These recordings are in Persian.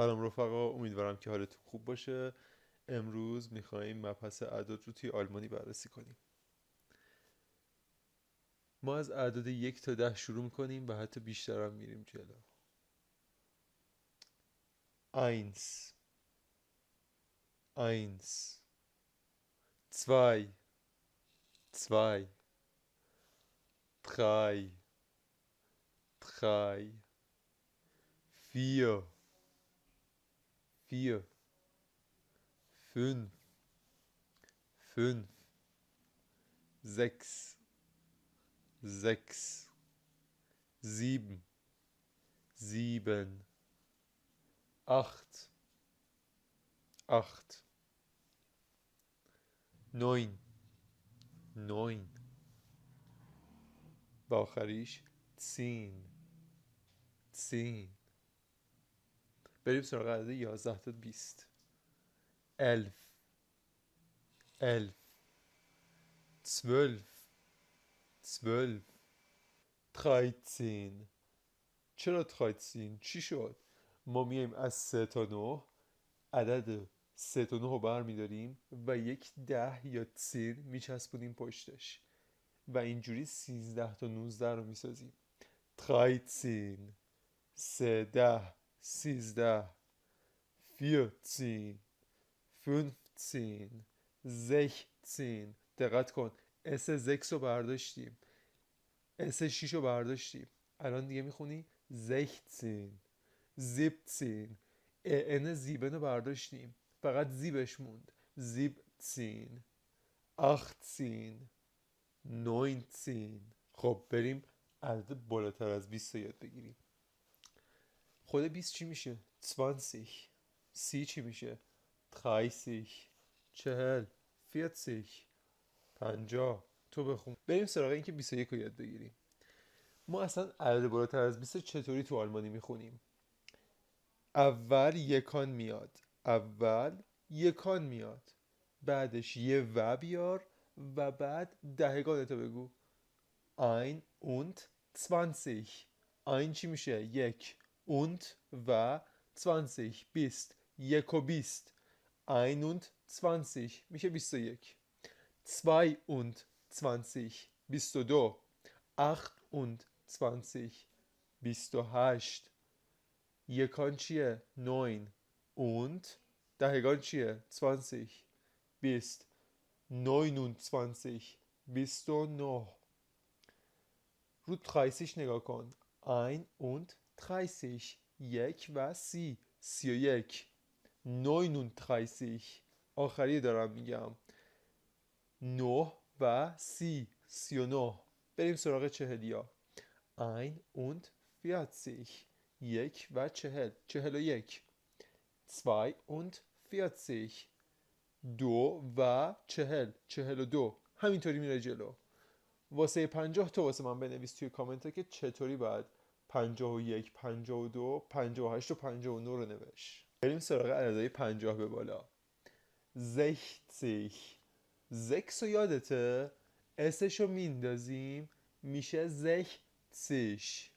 سلام رفقا، امیدوارم که حالتون خوب باشه. امروز میخواییم مبحث اعداد رو توی آلمانی بررسی کنیم. ما از اعداد 1 تا 10 شروع میکنیم و حتی بیشتر هم میریم جلو. 1 1 2 2 3 3 4 4 5 5 6 6 7 7 8 8 9 9 و آخریش 10 10. بریم سراغ عدد 11 تا 20. 11 11 12 12 13. چرا 13؟ چی شد؟ ما میایم از 3 تا 9 عدد 3 تا 9 رو برمیداریم و یک 10 یا 10 میچسبونیم پشتش و اینجوری 13 تا 19 رو میسازیم. 13 13 13 14 15 16. دقت کن، اس 6 رو برداشتیم، اس 6 رو برداشتیم، الان دیگه میخونی 16 17. ان زیبن رو برداشتیم، فقط زیبش موند، 17 18 19. خب بریم عدد بالاتر از 20 رو یاد بگیریم. خود 20 چی میشه؟ 20. سی چی میشه؟ 30 40 40 50. تو بخون. بریم سراغ این که 21 رو یاد بگیریم. ما اصلا عدد بالاتر از 20 چطوری تو آلمانی میخونیم؟ اول یکان میاد، اول یکان میاد، بعدش یه و بیار و بعد دهگانتو بگو. ein und 20. ein چی میشه؟ یک. und و 20 بیست. یک و بیست. 21 میشه 21. 22 22. 28 28. یکان چیه؟ 9 und دهگان چیه؟ 20 بیست. 29 29. رو 30 نگاه کن. 31 یک و 31. 39. آخری دارم میگم. 9 و 39. بریم سراغ چهلیا. 41 یک و 40 41. 42 دو و 42. همینطوری میره جلو. واسه 50 تو واسه من بنویس توی کامنت که چطوری باید 51 52 58 و 59 رو نوشت. بریم سراغ عددهای 50 به بالا. 60. 6 رو یادته؟ اسش رو میندازیم میشه 60.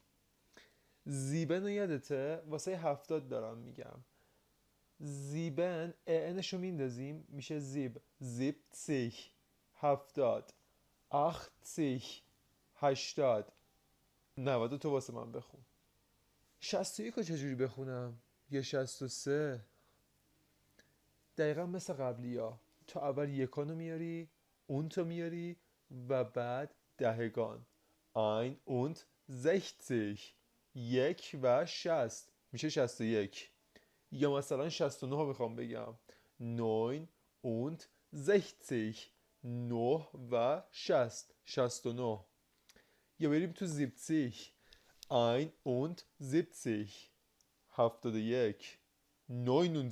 زیبن رو یادته؟ واسه 70 دارم میگم. زیبن انش رو میندازیم میشه زیب. 70 70. 80 80. 90 تو واسه من بخون. 61 رو چجوری بخونم؟ یا 63؟ دقیقا مثل قبلی ها، تو اول یکانو میاری، اون تو میاری و بعد دهگان. ein und 60. یک و 60 میشه 61. یا مثلا 69 رو بخوام بگم. 9 und 60. 9 و 60 69. یا بریم تو 70. 71 71. 79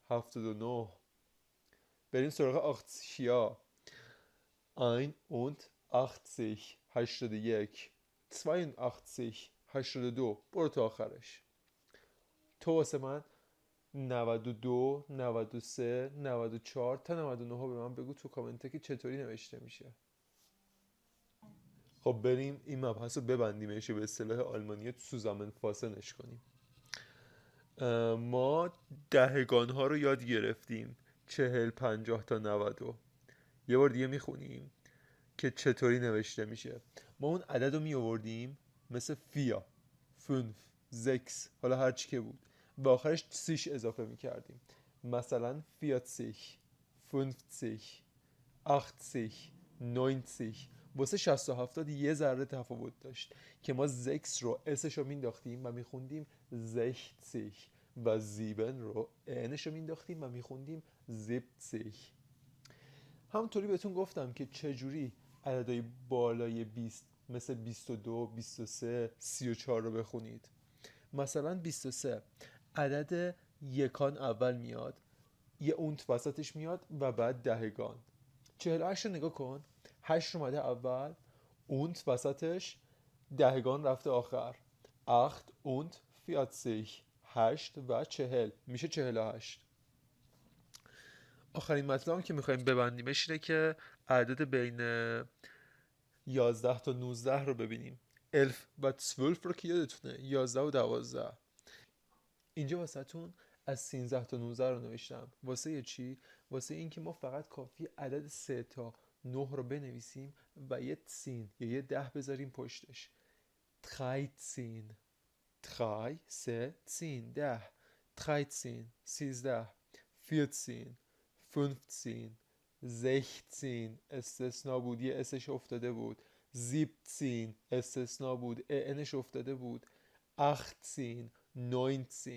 79. بریم سراغ 80. 81 81. 82 82. برو تا آخرش. تو واسه من 92 93 94 تا 99 به من بگو تو کامنته که چطوری نوشته میشه. خب بریم این مبحث رو ببندیمش و به اصطلاح آلمانی zusammenfassen کنیم. ما دهگان ها رو یاد گرفتیم: 40، 50 تا 90. یه بار دیگه میخونیم که چطوری نوشته میشه. ما اون عدد رو می آوردیم مثل فیا، 5، 6، حالا هر چی که بود، و آخرش سیش اضافه میکردیم. مثلا 40، 50، 80، 90. واسه 60 و 70 یه ذره تفاوت داشت که ما زکس رو اسش رو مینداختیم و میخوندیم 60 و زیبن رو انش رو مینداختیم و میخوندیم 70. همونطوری بهتون گفتم که چجوری عددهای بالای 20 مثل 22، 23، 34 رو بخونید. مثلا 23 عدد یکان اول میاد، یه اونت وسطش میاد و بعد دهگان. 48 رو نگاه کن، 8 اومده اول، اونت وسطش، دهگان رفته آخر. 8 und 40، 8 و 40 میشه 48. آخرین مطلبم که میخوایم ببندیمش اینه که عدد بین 11 تا 19 رو ببینیم. 11 و 12 رو که یادتونه، 11 و 12. اینجا واسهتون از 13 تا 19 رو نوشتم. واسه چی؟ واسه این که ما فقط کافی عدد 3 تا 9 رو بنویسیم و یه سین یا یه 10 بذاریم پشتش. 13، 3، 3، 10. 13، 13، 14، 15، 16 استثناء بود، یه اسش افتاده بود. 17 استثناء بود، انش افتاده بود. 18، 19،